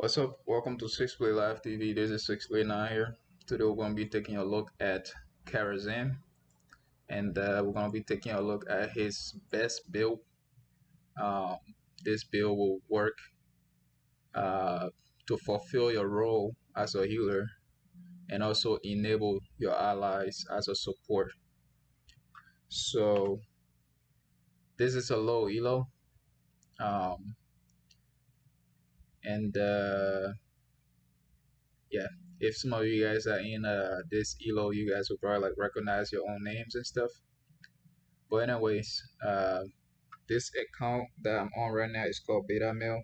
What's up? Welcome to 6Blade Live TV. This is 6Blade now here. Today we're going to be taking a look at Kharazim, and we're going to be taking a look at his best build. Um, this build will work uh, to fulfill your role as a healer and also enable your allies as a support. So this is a low elo, um, and yeah, if some of you guys are in this elo, you guys will probably like recognize your own names and stuff. But anyways, this account that I'm on right now is called Beta Mail,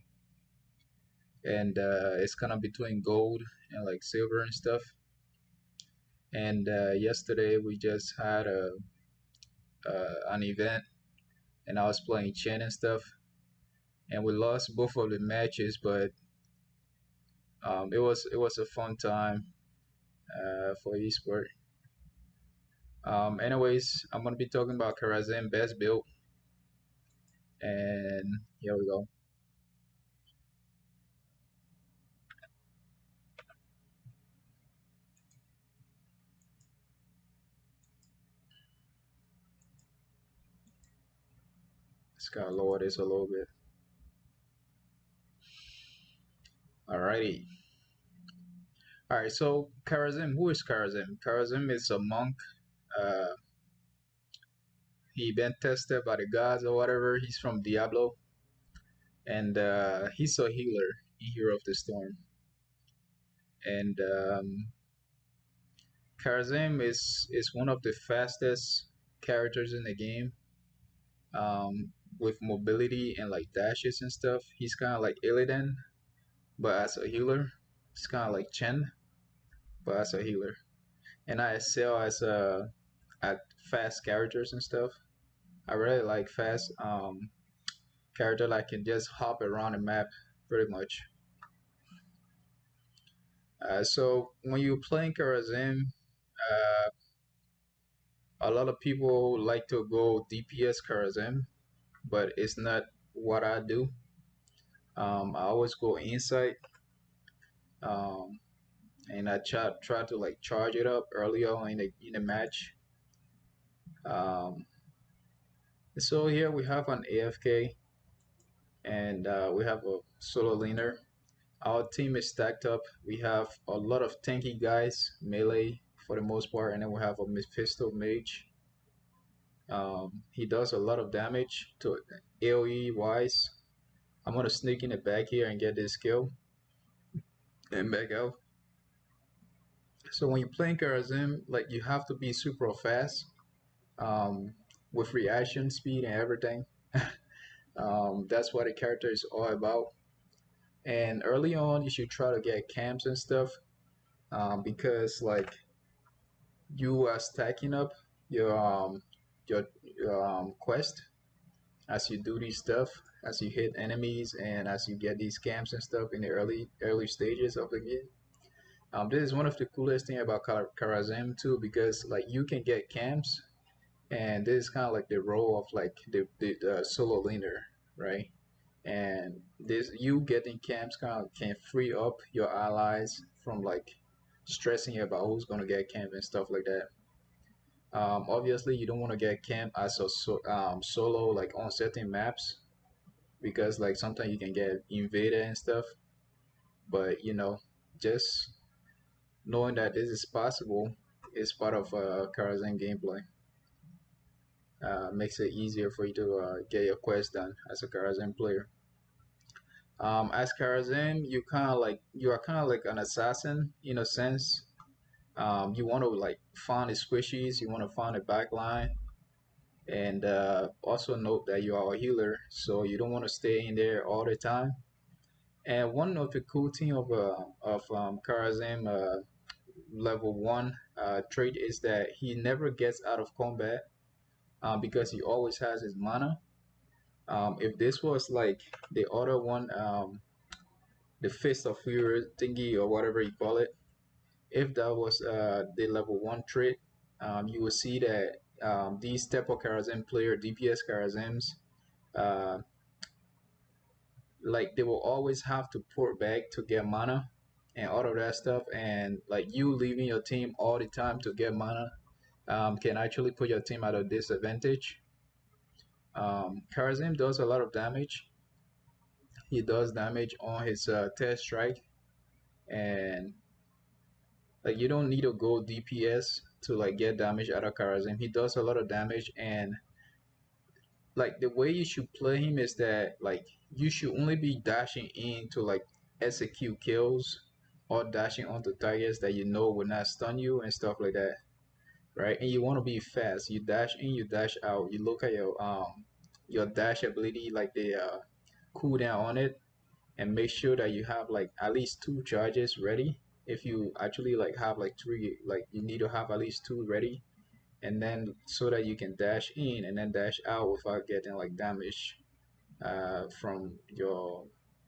and it's kind of between gold and like silver and stuff. And yesterday we just had an event, and I was playing Chen and stuff, and we lost both of the matches, but it was a fun time for esport. Anyways, I'm gonna be talking about Kharazim best build, and here we go. Just gotta lower this a little bit. Alrighty. Alright, so Kharazim, who is Kharazim? Kharazim is a monk. Uh, he been tested by the gods or whatever. He's from Diablo, and he's a healer in Hero of the Storm. And Kharazim is one of the fastest characters in the game, with mobility and like dashes and stuff. He's kind of like Illidan, but as a healer. It's kind of like Chen, but as a healer. And I excel as at fast characters and stuff. I really like fast character that can just hop around the map pretty much. So when you're playing Kharazim, uh, a lot of people like to go DPS Kharazim, but it's not what I do. I always go inside, um, and I try to like charge it up early on in the match. Um, so here we have an AFK, and we have a solo laner. Our team is stacked up. We have a lot of tanky guys, melee for the most part, and then we have a Mephisto mage. He does a lot of damage to AoE wise. I'm gonna sneak in the back here and get this kill and back out. So when you're playing Kharazim, like you have to be super fast, um, with reaction speed and everything. That's what the character is all about. And early on, you should try to get camps and stuff, because like you are stacking up your quest as you do these stuff, as you hit enemies and as you get these camps and stuff in the early stages of the game. This is one of the coolest thing about Kharazim too, because like you can get camps, and this is kind of like the role of like the solo laner, right? And this you getting camps kind of can free up your allies from like stressing about who's gonna get camp and stuff like that. Obviously, you don't want to get camp as a solo like on certain maps, because like sometimes you can get invaded and stuff. But just knowing that this is possible is part of Kharazim gameplay. Makes it easier for you to get your quest done as a Kharazim player. As Kharazim, you are kind of like an assassin in a sense. You want to like find the squishies, you want to find the backline, and also note that you are a healer, so you don't want to stay in there all the time. And one of the cool thing of Kharazim level 1 trait is that he never gets out of combat, because he always has his mana. If this was like the other one, the Fist of Fury thingy or whatever you call it, if that was the level 1 trait, you will see that these type of Kharazim player, DPS Kharazims, uh, like they will always have to port back to get mana and all of that stuff, and like you leaving your team all the time to get mana can actually put your team at a disadvantage. Kharazim does a lot of damage. He does damage on his test strike, and like you don't need to go DPS to like get damage out of Kharazim. He does a lot of damage, and like the way you should play him is that like you should only be dashing in to like execute kills or dashing onto targets that you know will not stun you and stuff like that, right? And you want to be fast. You dash in, you dash out. You look at your dash ability, like the cooldown on it, and make sure that you have like at least two charges ready. If you actually like have like three, like you need to have at least two ready, and then so that you can dash in and then dash out without getting like damage from your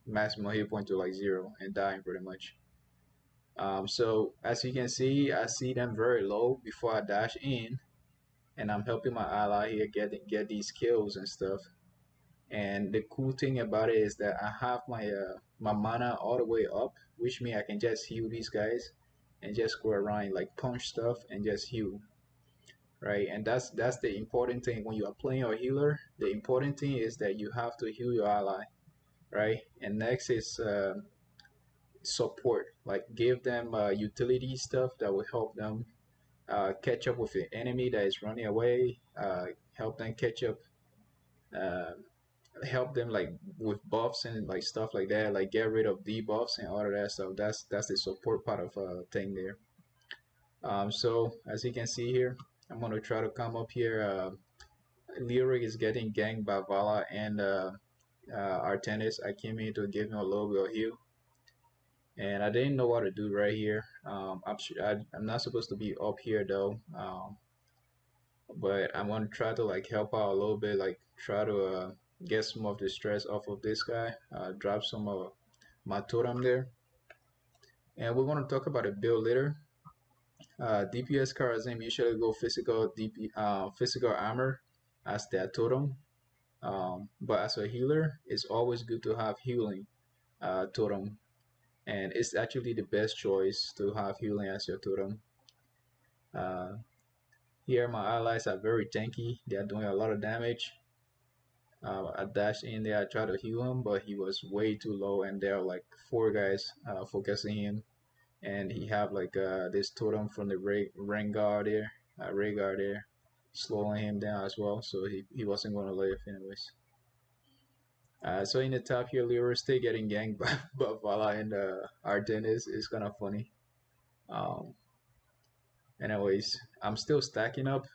maximum hit point to like zero and dying pretty much. So as you can see, I see them very low before I dash in, and I'm helping my ally here get these kills and stuff. And the cool thing about it is that I have my mana all the way up, which means I can just heal these guys and just go around like punch stuff and just heal, right? And that's the important thing when you are playing a healer. The important thing is that you have to heal your ally, right? And next is support, like give them utility stuff that will help them catch up with the enemy that is running away, help them catch up, uh, help them like with buffs and like stuff like that, like get rid of debuffs and all of that stuff. That's the support part of thing there. So as you can see here, I'm gonna try to come up here. Lyric is getting ganked by Vala and Artenis. I came in to give him a little bit of heal, and I didn't know what to do right here. I'm not supposed to be up here though, but I'm gonna try to like help out a little bit, like try to get some of the stress off of this guy, drop some of my totem there, and we're gonna talk about a build later. DPS Kharazim usually go physical armor as their totem, but as a healer, it's always good to have healing totem, and it's actually the best choice to have healing as your totem. Uh, Here, my allies are very tanky. They are doing a lot of damage. I dashed in there, I tried to heal him, but he was way too low, and there are like four guys focusing him, and he have like this totem from the Rengar there, Rhaegar there, slowing him down as well, so he wasn't going to live anyways. So in the top here, Leroy still getting ganked by Vala and Arden is kind of funny. Um, Anyways, I'm still stacking up.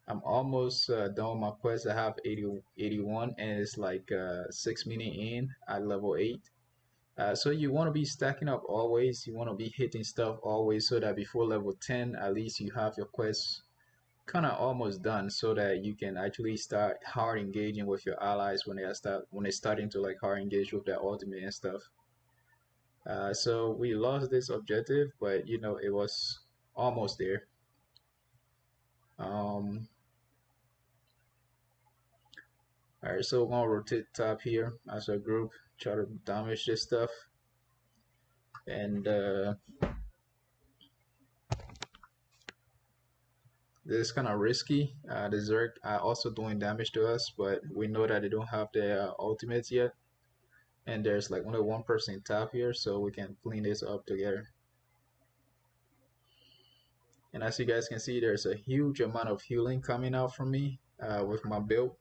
I'm almost done with my quest. I have 81, and it's like 6 minutes in at level 8. So you want to be stacking up always. You want to be hitting stuff always so that before level 10, at least you have your quest kind of almost done, so that you can actually start hard engaging with your allies when they're starting to like hard engage with their ultimate and stuff. So we lost this objective, but you know it was almost there. Um, Alright, so we're gonna rotate top here as a group, try to damage this stuff, and this is kind of risky. The Zerg are also doing damage to us, but we know that they don't have their ultimates yet, and there's like only one person top here, so we can clean this up together. And as you guys can see, there's a huge amount of healing coming out from me with my build.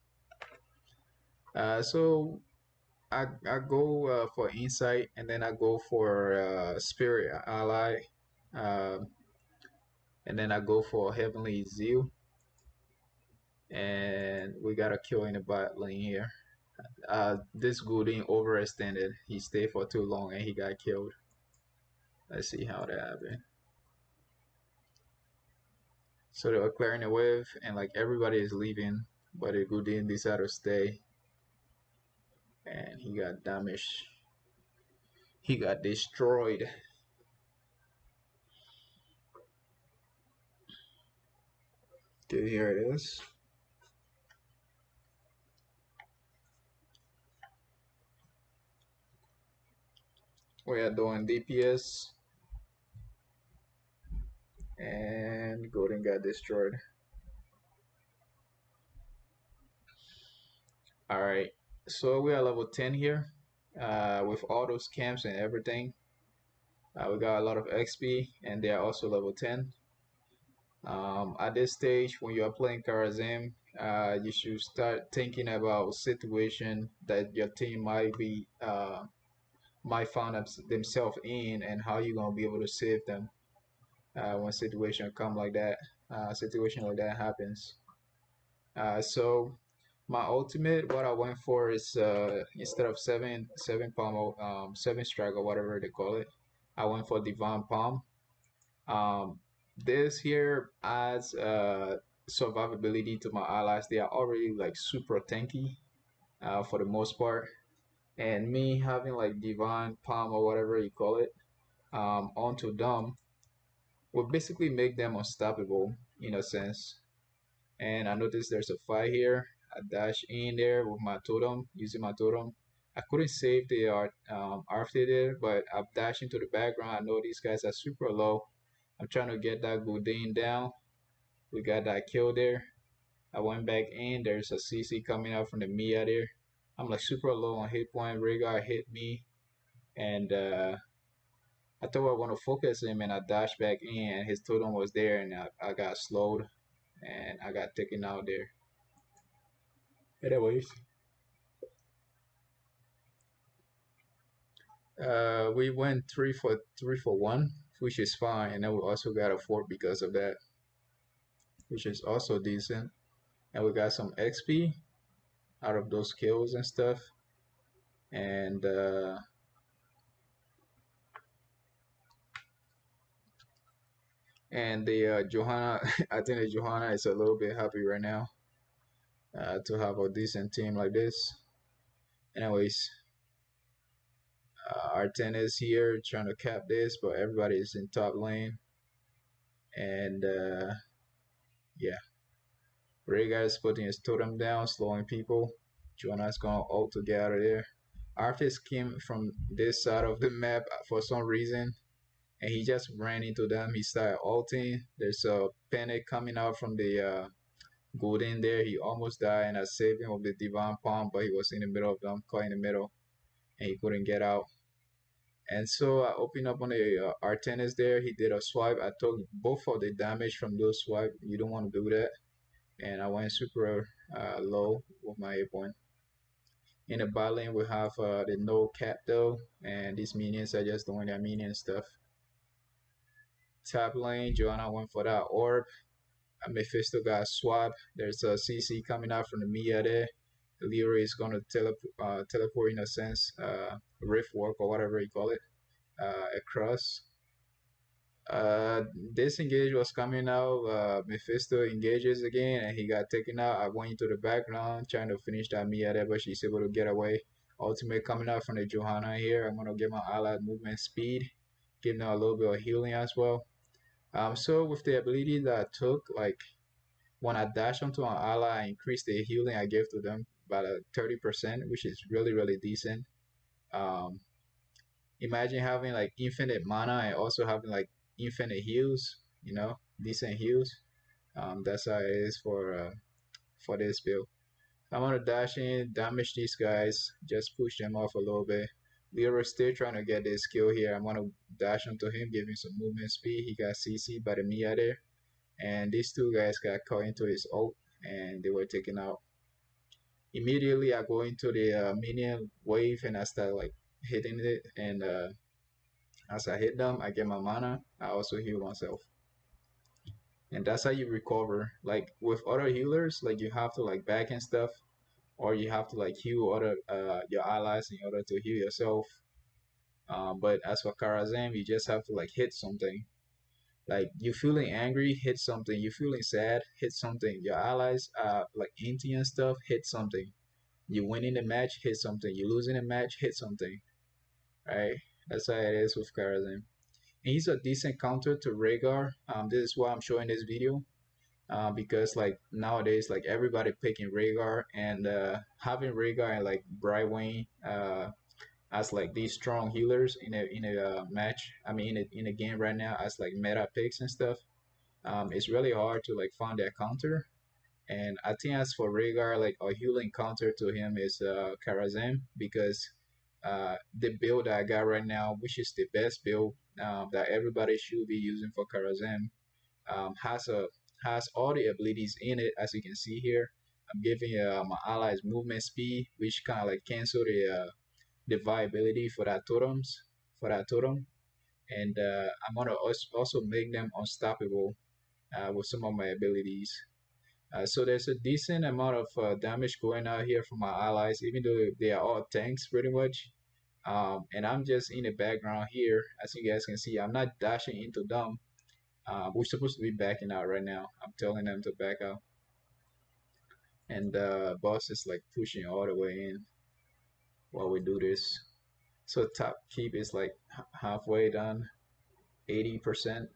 So I go for insight, and then I go for spirit ally, uh, and then I go for heavenly zeal, and we got a kill in the bot lane here. This Gooding overextended. He stayed for too long and he got killed. Let's see how that happened. So they were clearing the wave, and like everybody is leaving, but the Gooding decided to stay, and he got damaged. He got destroyed. Okay, here it is. We are doing DPS, and Golden got destroyed. All right, so we are level 10 here, with all those camps and everything. We got a lot of XP, and they are also level 10. At this stage, when you are playing Kharazim, you should start thinking about situation that your team might find themselves in, and how you're gonna be able to save them when situation like that happens. So my ultimate, what I went for is, instead of seven palm, seven strike or whatever they call it, I went for divine palm. This here adds survivability to my allies. They are already like super tanky for the most part, and me having like divine palm or whatever you call it onto them will basically make them unstoppable in a sense. And I noticed there's a fight here. I dash in there with my totem, using my totem. I couldn't save the art after there, but I dashed into the background. I know these guys are super low. I'm trying to get that Godin down. We got that kill there. I went back in. There's a CC coming out from the Mia there. I'm like super low on hit point. Rhaegar hit me, and I thought I want to focus him, and I dashed back in, and his totem was there, and I got slowed, and I got taken out there. Anyways, we went three for one, which is fine, and then we also got a fort because of that, which is also decent, and we got some XP out of those kills and stuff, and the Johanna, I think the Johanna is a little bit happy right now to have a decent team like this. Anyways, our 10 is here trying to cap this, but everybody is in top lane, and yeah. Rhaegar is putting his totem down, slowing people. Jonas gonna ult to get out of there. Arthas came from this side of the map for some reason, and he just ran into them. He started ulting. There's a panic coming out from the Golden there. He almost died, and I saved him with the Divine Palm, but he was in the middle of them, caught in the middle, and he couldn't get out. And so I opened up on the Artenis there. He did a swipe. I took both of the damage from those swipe. You don't want to do that. And I went super low with my A point. In the bot lane, we have the no cap though, and these minions are just doing their minion stuff. Top lane, Joanna went for that orb. Mephisto got swap. There's a CC coming out from the Mia there. Leroy is going to teleport in a sense, rift work or whatever you call it, across. This engage was coming out. Mephisto engages again, and he got taken out. I went into the background trying to finish that Mia there, but she's able to get away. Ultimate coming out from the Johanna here. I'm gonna get my allied movement speed, giving her a little bit of healing as well. So with the ability that I took, like when I dash onto an ally, I increase the healing I give to them by 30%, which is really really decent. Um, Imagine having like infinite mana and also having like infinite heals, decent heals. That's how it is for this build. I'm gonna dash in, damage these guys, just push them off a little bit. Leroy's still trying to get this kill here. I'm gonna dash onto him, give him some movement speed. He got CC by the Mia there, and these two guys got caught into his ult, and they were taken out. Immediately, I go into the minion wave, and I start like hitting it, and as I hit them, I get my mana. I also heal myself, and that's how you recover. Like with other healers, like you have to like back and stuff, or you have to like heal other your allies in order to heal yourself. But as for Kharazim, you just have to like hit something. Like you feeling angry, hit something. You feeling sad, hit something. Your allies like anti and stuff, hit something. You winning the match, hit something. You losing the match, hit something. Right? That's how it is with Kharazim. And he's a decent counter to Rhaegar. This is why I'm showing this video. Because like nowadays, like everybody picking Rhaegar, and having Rhaegar and like Brightwing as like these strong healers in a match. I mean, in a game right now as like meta picks and stuff. It's really hard to like find that counter. And I think as for Rhaegar, like a healing counter to him is Kharazim because the build that I got right now, which is the best build that everybody should be using for Kharazim, has all the abilities in it as you can see here. I'm giving my allies movement speed, which kind of like cancel the viability for that totem, and I'm gonna also make them unstoppable with some of my abilities. So there's a decent amount of damage going out here from my allies, even though they are all tanks pretty much. And I'm just in the background here, as you guys can see. I'm not dashing into them. We're supposed to be backing out right now. I'm telling them to back out, and boss is like pushing all the way in while we do this. So top keep is like halfway done, 80%.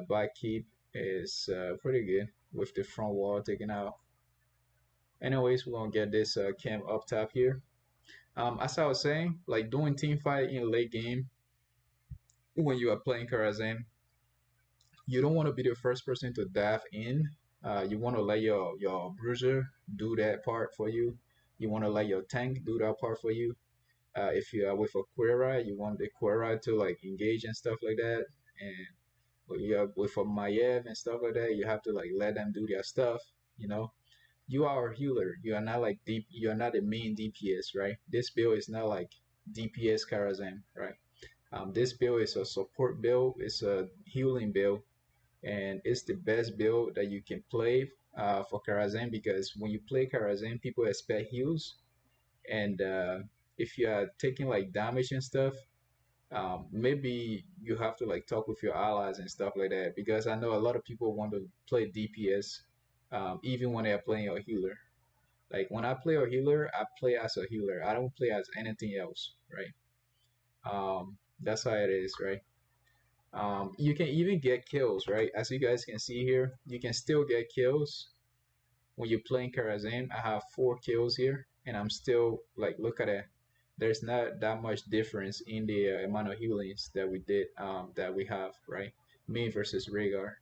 Back keep is pretty good with the front wall taken out. Anyways, we're gonna get this camp up top here. As I was saying, like doing team fight in late game when you are playing Kharazim, you don't want to be the first person to dive in. You want to let your bruiser do that part for you. You want to let your tank do that part for you. If you are with a Quera, you want the Quera to like engage and stuff like that. And you are with a Maiev and stuff like that, you have to like let them do their stuff. You know, you are a healer. You are not like deep. You are not the main DPS, right? This build is not like DPS Kharazim, right? This build is a support build. It's a healing build, and it's the best build that you can play for Kharazim because when you play Kharazim, people expect heals, and if you are taking like damage and stuff, maybe you have to like talk with your allies and stuff like that because I know a lot of people want to play DPS even when they're playing a healer. Like when I play a healer, I play as a healer. I don't play as anything else, right? That's how it is, right? You can even get kills, right? As you guys can see here, you can still get kills when you're playing Kharazim. I have 4 kills here, and I'm still like, look at it. There's not that much difference in the amount of healings that we did, that we have, right? Me versus Rhaegar,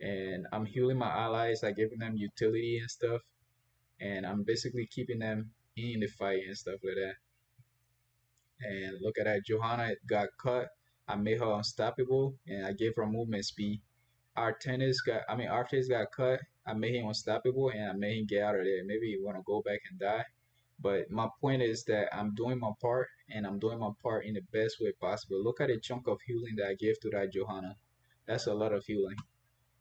and I'm healing my allies, like giving them utility and stuff, and I'm basically keeping them in the fight and stuff like that. And look at that, Johanna got cut. I made her unstoppable, and I gave her movement speed. Artis got cut. I made him unstoppable, and I made him get out of there. Maybe you want to go back and die. But my point is that I'm doing my part, and I'm doing my part in the best way possible. Look at the chunk of healing that I gave to that Johanna. That's a lot of healing.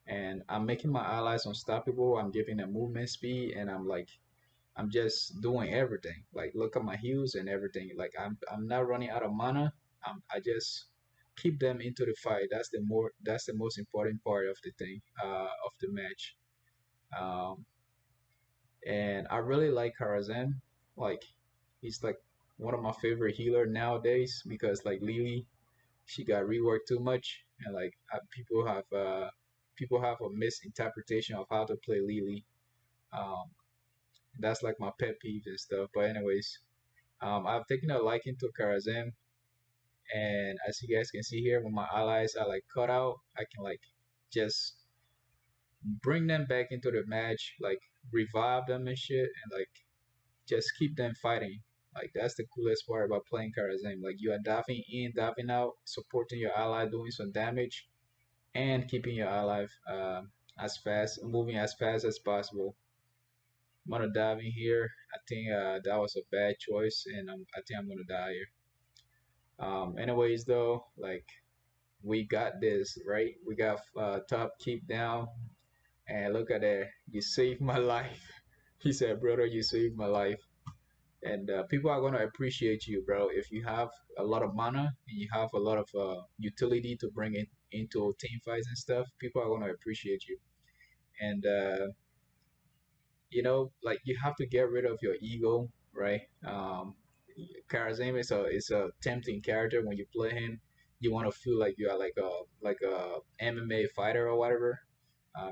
And I'm making my allies unstoppable. I'm giving them movement speed, and I'm just doing everything. Like look at my heals and everything. Like I'm not running out of mana. I just keep them into the fight. That's the most important part of the thing, of the match. Um, and I really like Kharazim. Like he's like one of my favorite healer nowadays because like Lily, she got reworked too much, and like people have a misinterpretation of how to play Lily. Um, that's like my pet peeve and stuff. But anyways, I've taken a liking to Kharazim, and as you guys can see here, when my allies are like cut out, I can like just bring them back into the match, like revive them and shit, and like just keep them fighting. Like that's the coolest part about playing Kharazim. Like you are diving in, diving out, supporting your ally, doing some damage, and keeping your ally moving as fast as possible. I'm gonna dive in here. I think that was a bad choice, and I think I'm gonna die here. Anyways, though, like we got this right. We got top keep down, and look at that. You saved my life. He said, "Brother, you saved my life." And people are gonna appreciate you, bro. If you have a lot of mana and you have a lot of utility to bring it into team fights and stuff, people are gonna appreciate you. And like you have to get rid of your ego, right? Kharazim is a tempting character when you play him. You want to feel like you are like a MMA fighter or whatever.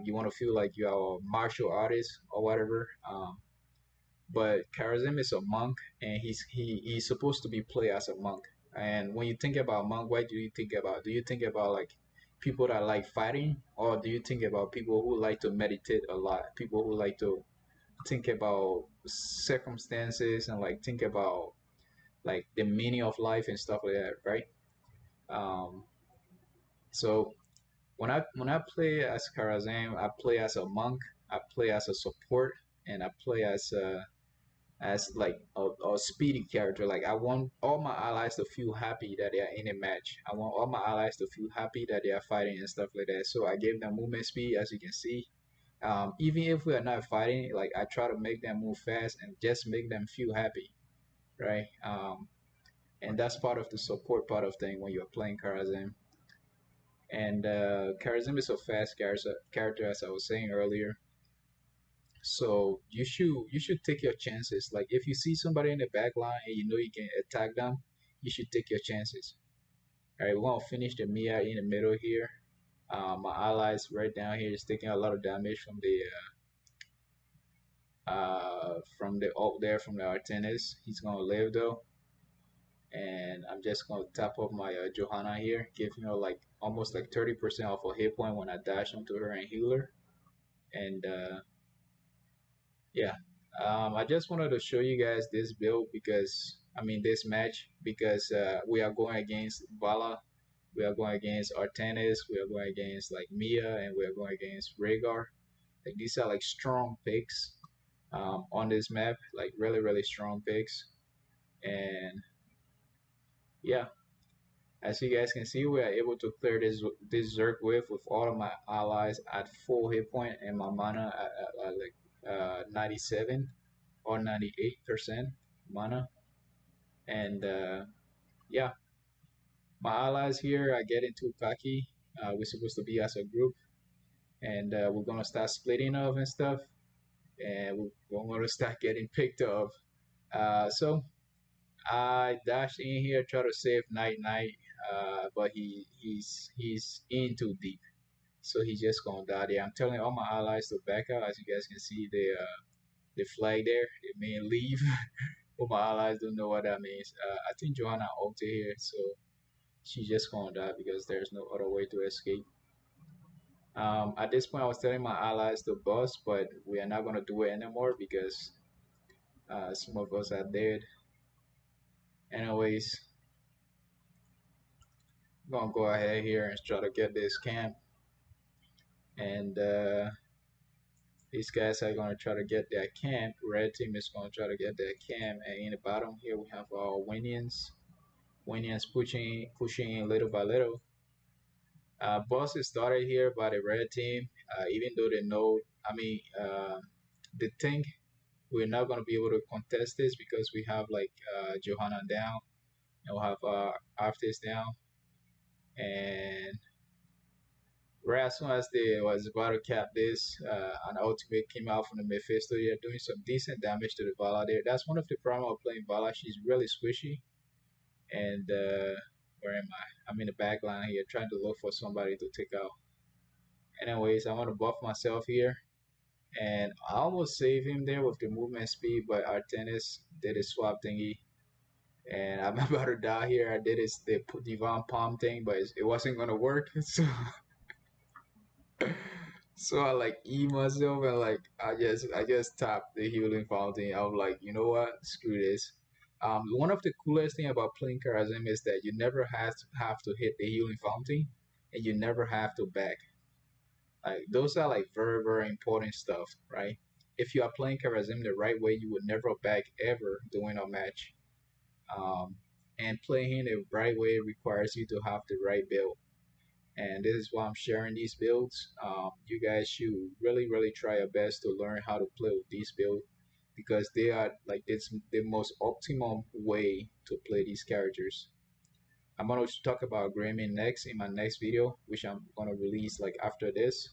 You want to feel like you are a martial artist or whatever. But Kharazim is a monk, and he's supposed to be played as a monk. And when you think about monk, what do you think about? Do you think about like people that like fighting, or do you think about people who like to meditate a lot? People who like to think about circumstances and like think about like the meaning of life and stuff like that, right? Um, so when I play as Kharazim, I play as a monk, I play as a support, and I play as like a speedy character. Like I want all my allies to feel happy that they are in a match. I want all my allies to feel happy that they are fighting and stuff like that. So I gave them movement speed, as you can see. Even if we are not fighting, like I try to make them move fast and just make them feel happy, right? And that's part of the support part of thing when you're playing Kharazim. And Kharazim is a fast character, as I was saying earlier. So you should take your chances. Like if you see somebody in the back line and you know you can attack them, you should take your chances. All right, we're gonna finish the Mia in the middle here. My allies right down here is taking a lot of damage from the ult there from the Artenis. He's gonna live though, and I'm just gonna tap up my Johanna here, giving her like almost like 30% off a hit point when I dash onto her and heal her. And yeah, I just wanted to show you guys this build because I mean this match because we are going against Vala, we are going against Artanis, we are going against like Mia, and we are going against Rhaegar. Like these are like strong picks on this map, like really strong picks. And yeah, as you guys can see, we are able to clear this Zerg wave with all of my allies at full hit point and my mana at like 97 or 98% mana. And yeah, my allies here are getting too cocky. We're supposed to be as a group, and we're gonna start splitting up and stuff, and we're gonna start getting picked up. So I dashed in here, try to save Night, but he's in too deep, so he's just gonna die there. I'm telling all my allies to back out. As you guys can see, the flag there, it may leave. But my allies don't know what that means. I think Johanna ulted here, so she's just gonna die because there's no other way to escape. At this point, I was telling my allies to bust, but we are not gonna do it anymore because some of us are dead. Anyways, I'm gonna go ahead here and try to get this camp, and these guys are gonna try to get their camp. Red team is gonna try to get their camp, and in the bottom here we have our Winians. Winians pushing in little by little. Boss is started here by the red team, even though they know, I mean, they think we're not going to be able to contest this because we have like Johanna down and we'll have Arthas down. And right as soon as they was about to cap this, an ultimate came out from the Mephisto here doing some decent damage to the Vala there. That's one of the problems of playing Vala. She's really squishy. And where am I? I'm in the back line here trying to look for somebody to take out. Anyways, I want to buff myself here. And I almost saved him there with the movement speed, but our tennis did a swap thingy. And I'm about to die here. I did the divine palm thing, but it wasn't gonna work. So I like E myself and like I just tapped the healing fountain. I was like, you know what? Screw this. One of the coolest thing about playing Kharazim is that you never have to hit the healing fountain, and you never have to back. Like those are like very important stuff, right? If you are playing Kharazim the right way, you would never back ever during a match. Um, and playing the right way requires you to have the right build. And this is why I'm sharing these builds. You guys should really try your best to learn how to play with these builds because they are like it's the most optimum way to play these characters. I'm gonna talk about Grammy next in my next video, which I'm gonna release like after this,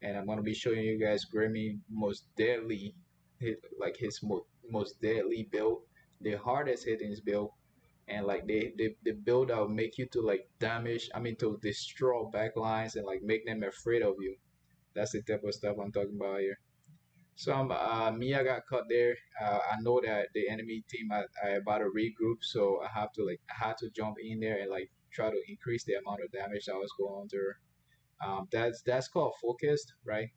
and I'm gonna be showing you guys Grammy most deadly, like his most deadly build, the hardest hitting build, and like the build that will make you to like damage, I mean to destroy backlines and like make them afraid of you. That's the type of stuff I'm talking about here. So Mia got caught there. I know that the enemy team are about to regroup, so I had to jump in there and like try to increase the amount of damage that was going on to her. That's called focused, right?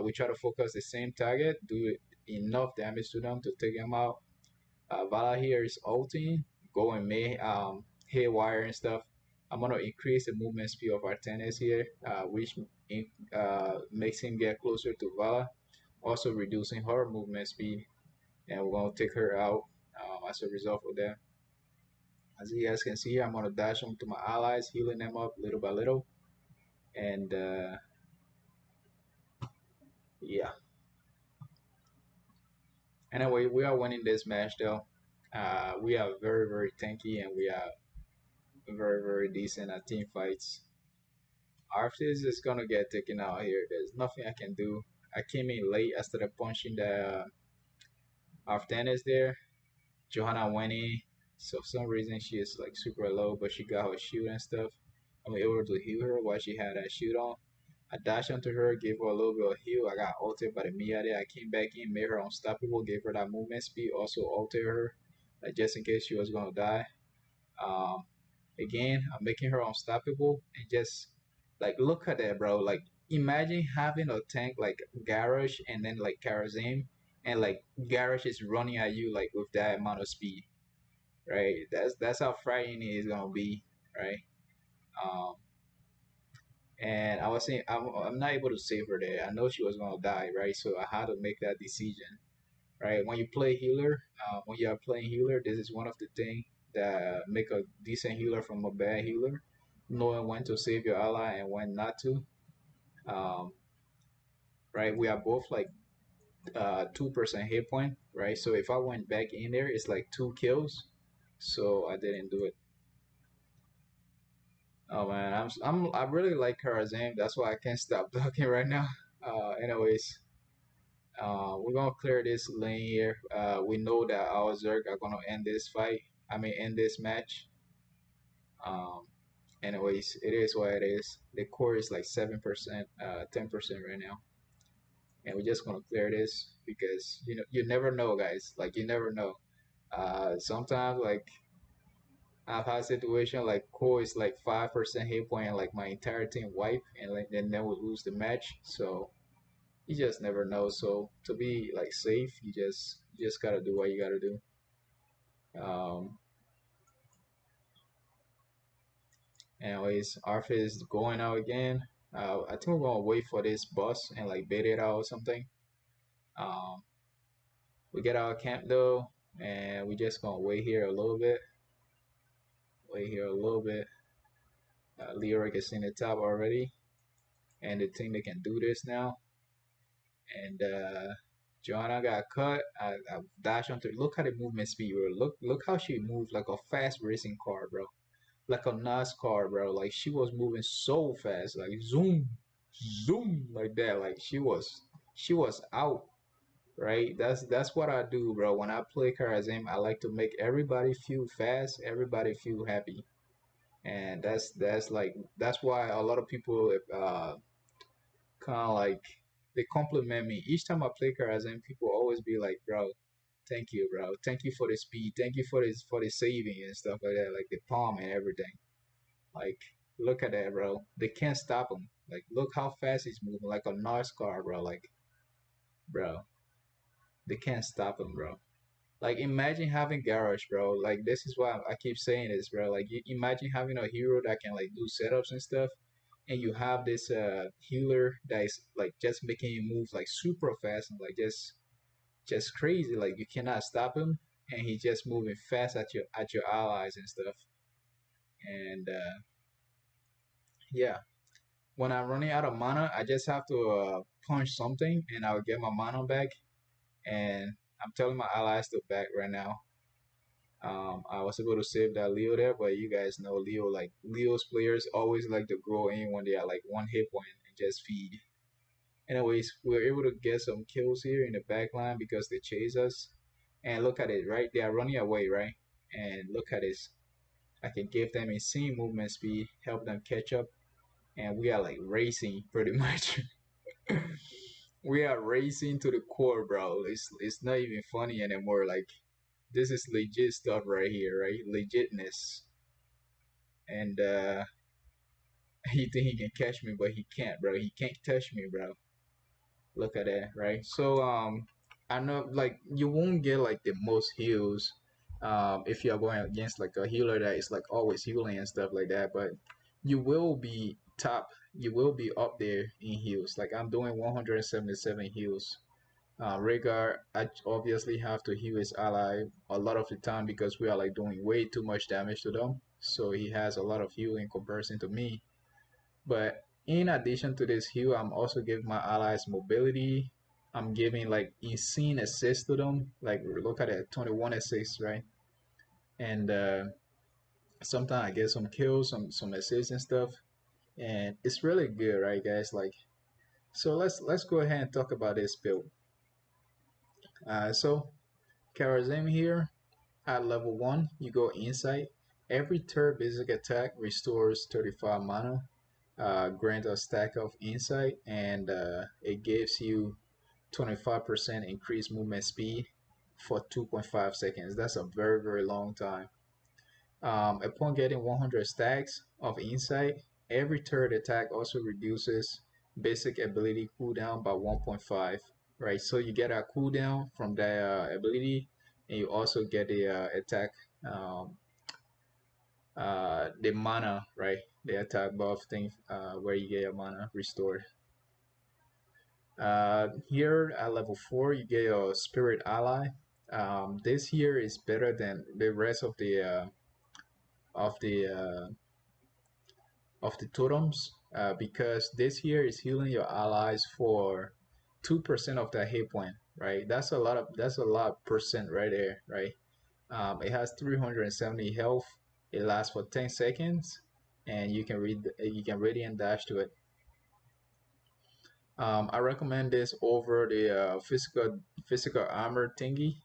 We try to focus the same target, do enough damage to them to take them out. Vala here is ulting, going haywire and stuff. I'm gonna increase the movement speed of our tennis here, which makes him get closer to Vala, also reducing her movement speed, and we're gonna take her out as a result of that. As you guys can see here, I'm gonna dash onto my allies, healing them up little by little, and yeah. Anyway, we are winning this match though. We are very tanky, and we are very decent at team fights. Arthas is gonna get taken out here. There's nothing I can do. I came in late. I started punching the Arthas there. Johanna went in. So for some reason she is like super low, but she got her shield and stuff. I'm able to heal her while she had that shield on. I dashed onto her, gave her a little bit of heal. I got ulted by the Mia there. I came back in, made her unstoppable, gave her that movement speed, also ulted her, like just in case she was gonna die. Um, Again, I'm making her unstoppable and just like look at that, bro. Like imagine having a tank like Garage and then like Kharazim, and like Garage is running at you like with that amount of speed, right? That's how frightening it is gonna be, right? Um, and I was saying I'm not able to save her there. I know she was gonna die, right? So I had to make that decision, right? When you play healer, when you are playing healer, this is one of the things that make a decent healer from a bad healer, knowing when to save your ally and when not to. Um, right? We are both like 2% hit point, right? So if I went back in there, it's like 2 kills. So I didn't do it. Oh man, I really like Kharazim. That's why I can't stop talking right now. Anyways, we're gonna clear this lane here. We know that our Zerg are gonna end this fight. I mean, end this match. Um, Anyways, it is what it is. The core is like 7%, 10% right now, and we're just gonna clear this because you never know, guys. Like you never know. Sometimes like I've had situation like core is like 5% hit point, and like my entire team wipe, and like then we lose the match. So you just never know. So to be like safe, you just gotta do what you gotta do. Um, Anyways, Arthur is going out again. I think we're gonna wait for this bus and like bait it out or something. Um, we get our camp though, and we just gonna wait here a little bit. Wait here a little bit. Leoric is in the top already, and they think they can do this now. And Joanna got cut. I dash onto. Look at the movement speed, bro. Look how she moves like a fast racing car, bro. Like a NASCAR, bro. Like she was moving so fast, like zoom, zoom, like that. Like she was out, right? That's what I do, bro. When I play Kharazim, I like to make everybody feel fast, everybody feel happy, and that's why a lot of people kind of like they compliment me each time I play Kharazim. People always be like, bro. Thank you, bro. Thank you for the speed. Thank you for the saving and stuff like that, like the palm and everything. Like, look at that, bro. They can't stop him. Like, look how fast he's moving, like a NASCAR, bro. Like, bro, they can't stop him, bro. Like, imagine having Garage, bro. Like, this is why I keep saying this, bro. Like, you imagine having a hero that can like do setups and stuff, and you have this healer that is like just making you move like super fast and like just crazy. Like, you cannot stop him, and he's just moving fast at your allies and stuff. And yeah. When I'm running out of mana, I just have to punch something and I'll get my mana back. And I'm telling my allies to back right now. I was able to save that Leo there, but you guys know Leo's players always like to grow in when they are like one hit point and just feed. Anyways, we were able to get some kills here in the back line because they chase us. And look at it, right? They are running away, right? And look at this. I can give them insane movement speed, help them catch up, and we are like racing pretty much. We are racing to the core, bro. It's not even funny anymore. Like this is legit stuff right here, right? Legitness. And he think he can catch me, but he can't, bro. He can't touch me, bro. Look at that, right? So I know like you won't get like the most heals if you're going against like a healer that is like always healing and stuff like that, but you will be top, you will be up there in heals. Like I'm doing 177 heals. Rhaegar, I obviously have to heal his ally a lot of the time because we are like doing way too much damage to them. So he has a lot of heal in comparison to me. But in addition to this heal, I'm also giving my allies mobility. I'm giving like insane assist to them. Like look at it, 21 assists, right? And sometimes I get some kills, some assists and stuff, and it's really good, right, guys? Like so, let's go ahead and talk about this build. So Kharazim here at level 1, you go Insight. Every third basic attack restores 35 mana, grant a stack of Insight, and it gives you 25% increased movement speed for 2.5 seconds. That's a very, very long time. Upon getting 100 stacks of Insight, every third attack also reduces basic ability cooldown by 1.5. Right, so you get a cooldown from that ability, and you also get the attack, the mana, right? The attack buff thing, where you get your mana restored. Here at level 4, you get your Spirit Ally. This here is better than the rest of the totems because this here is healing your allies for 2% of their hit point. Right, that's a lot percent right there. Right, it has 370 health. It lasts for 10 seconds, and you can radiant dash to it. I recommend this over the physical armor thingy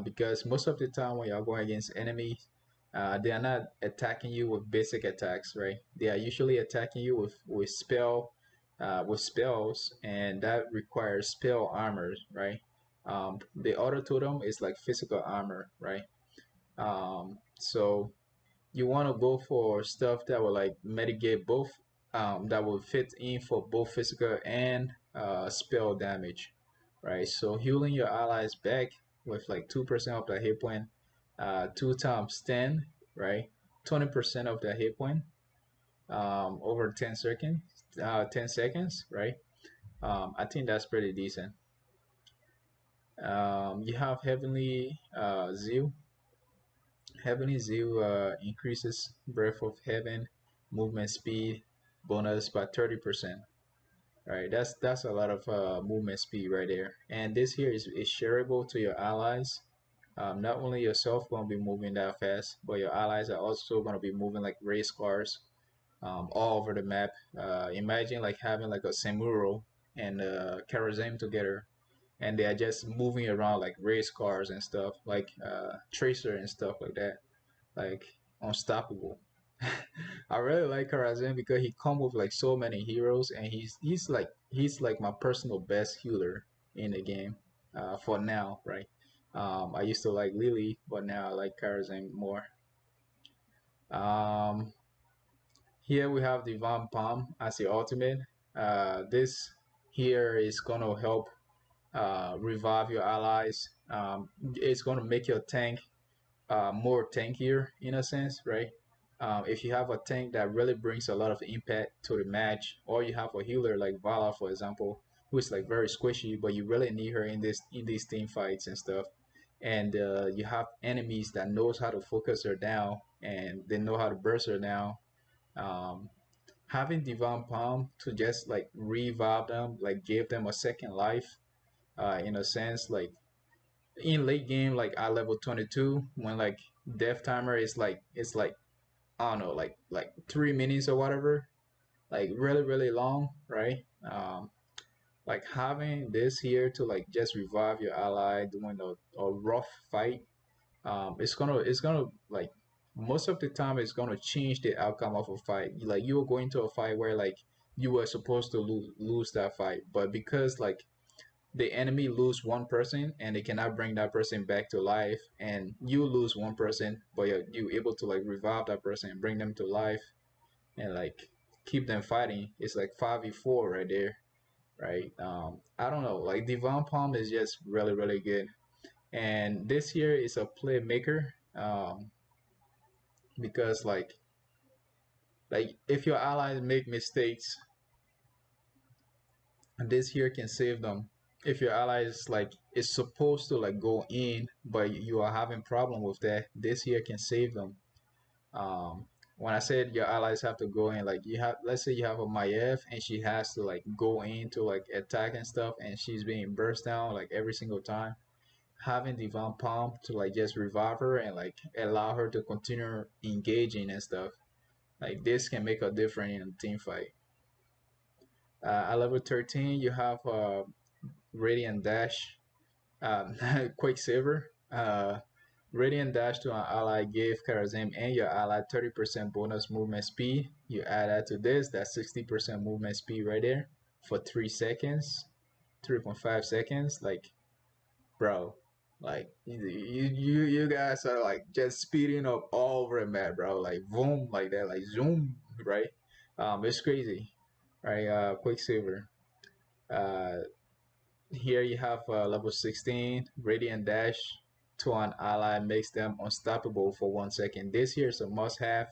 because most of the time when you're going against enemies, they are not attacking you with basic attacks, right? They are usually attacking you with spells, and that requires spell armor, right? The other totem is like physical armor, right? So you want to go for stuff that will like mitigate both, that will fit in for both physical and spell damage, right? So healing your allies back with like 2% of the hit point, 2 times 10, right? 20% of the hit point, over 10 seconds, right? I think that's pretty decent. You have Zeal. Heavenly Zeal increases Breath of Heaven movement speed bonus by 30%. Right, that's a lot of movement speed right there. And this here is shareable to your allies. Not only yourself gonna be moving that fast, but your allies are also gonna be moving like race cars all over the map. Imagine like having like a Semuro and Kharazim together, and they are just moving around like race cars and stuff, like Tracer and stuff like that, like unstoppable. I really like Kharazim because he come with like so many heroes, and he's like my personal best healer in the game for now, right? I used to like Lily, but now I like Kharazim more. Um, Here we have Divine Palm as the ultimate. This here is gonna help revive your allies. It's gonna make your tank more tankier in a sense, right? If you have a tank that really brings a lot of impact to the match, or you have a healer like Vala, for example, who is like very squishy, but you really need her in these team fights and stuff, and you have enemies that knows how to focus her down and they know how to burst her down. Um, Having Divine Palm to just like revive them, like give them a second life, in a sense, like in late game, like at level 22, when like death timer is like it's like I don't know, like 3 minutes or whatever, like really really long, right? Like having this here to like just revive your ally during a rough fight, it's gonna like most of the time it's gonna change the outcome of a fight. Like you will go into a fight where like you were supposed to lose that fight, but because like the enemy lose one person and they cannot bring that person back to life, and you lose one person but you're able to like revive that person and bring them to life and like keep them fighting. It's like 5v4 right there, right? I don't know, like Devon Palm is just really really good. And this year is a playmaker, because like if your allies make mistakes, this here can save them. If your allies like is supposed to like go in but you are having problem with that, this here can save them. When I said your allies have to go in, like you have, let's say you have a Maiev and she has to like go in to like attack and stuff, and she's being burst down like every single time, having Divine Palm to like just revive her and like allow her to continue engaging and stuff, like this can make a difference in a team fight. At level 13 you have Radiant Dash, Quicksilver. Radiant Dash to an ally gave Kharazim and your ally 30% bonus movement speed. You add that to this, that's 60% movement speed right there for 3 seconds, 3.5 seconds. Like, bro, like you guys are like just speeding up all over the map, bro. Like, boom, like that, like zoom, right? It's crazy, right? Quicksilver. Uh, Here you have level 16, Radiant Dash to an ally makes them unstoppable for 1 second. This here is a must have,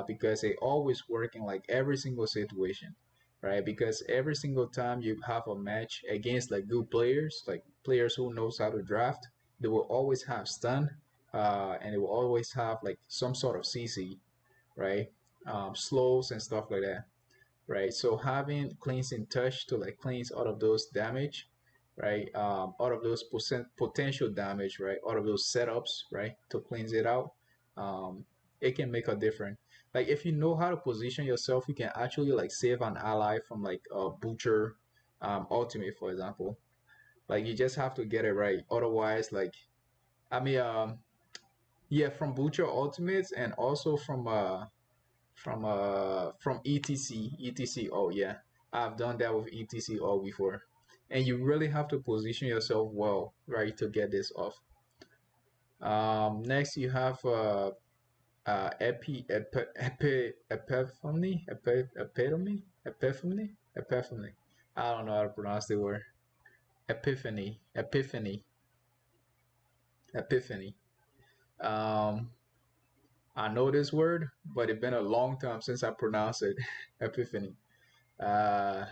because they always work in like every single situation, right? Because every single time you have a match against like good players, like players who knows how to draft, they will always have stun, and they will always have like some sort of CC, right? Slows and stuff like that, right? So having cleansing touch to like cleanse all of those damage, right? All of those potential damage, right? All of those setups, right? To cleanse it out, um, it can make a difference. Like if you know how to position yourself, you can actually like save an ally from like a butcher ultimate, for example. Like you just have to get it right. Otherwise, like I mean, yeah, from butcher ultimates and also from etc. Oh yeah, I've done that with etc before, and you really have to position yourself well, right, to get this off. Next you have epiphany. I don't know how to pronounce the word. Epiphany. um I know this word, but it's been a long time since I pronounced it. Epiphany. uh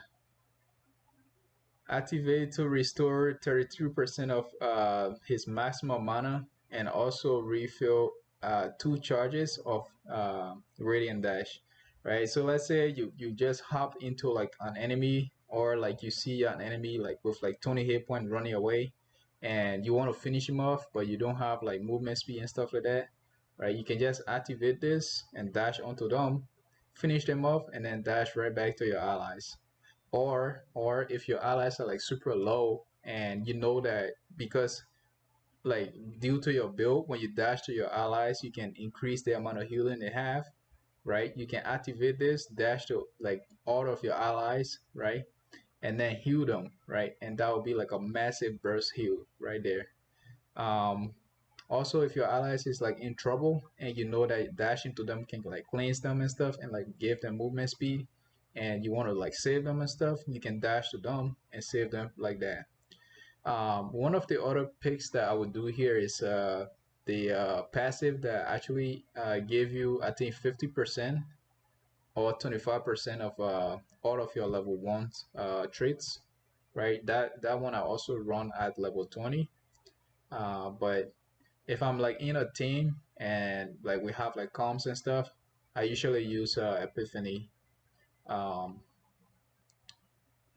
Activate to restore 33% of his maximum mana and also refill 2 charges of Radiant Dash. Right? So let's say you just hop into like an enemy, or like you see an enemy like with like 20 hit point running away, and you want to finish him off but you don't have like movement speed and stuff like that, right? You can just activate this and dash onto them, finish them off, and then dash right back to your allies. Or if your allies are like super low and you know that, because like due to your build, when you dash to your allies you can increase the amount of healing they have, right? You can activate this, dash to like all of your allies, right? And then heal them, right? And that will be like a massive burst heal right there. um Also, if your allies is like in trouble and you know that dashing to them can like cleanse them and stuff and like give them movement speed, and you want to like save them and stuff, you can dash to them and save them like that. One of the other picks that I would do here is the passive that actually give you, I think, 50% or 25% of all of your level one traits, right? That one I also run at level 20. But if I'm like in a team and like we have like comms and stuff, I usually use Epiphany. Um,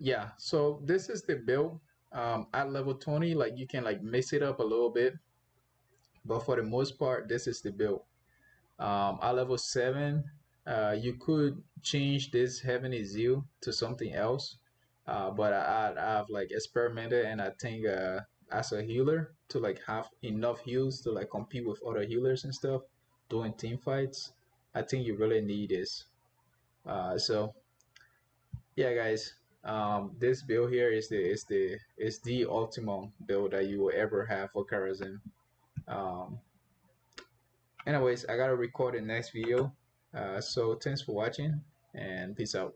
yeah, so this is the build. At level 20, like you can like mix it up a little bit, but for the most part, this is the build. At level 7, you could change this Heavenly Zeal to something else, but I've like experimented, and I think as a healer to like have enough heals to like compete with other healers and stuff doing team fights, I think you really need this. So yeah, guys. This build here is the ultimate build that you will ever have for Kharazim. Um, Anyways, I gotta record the next video. So thanks for watching and peace out.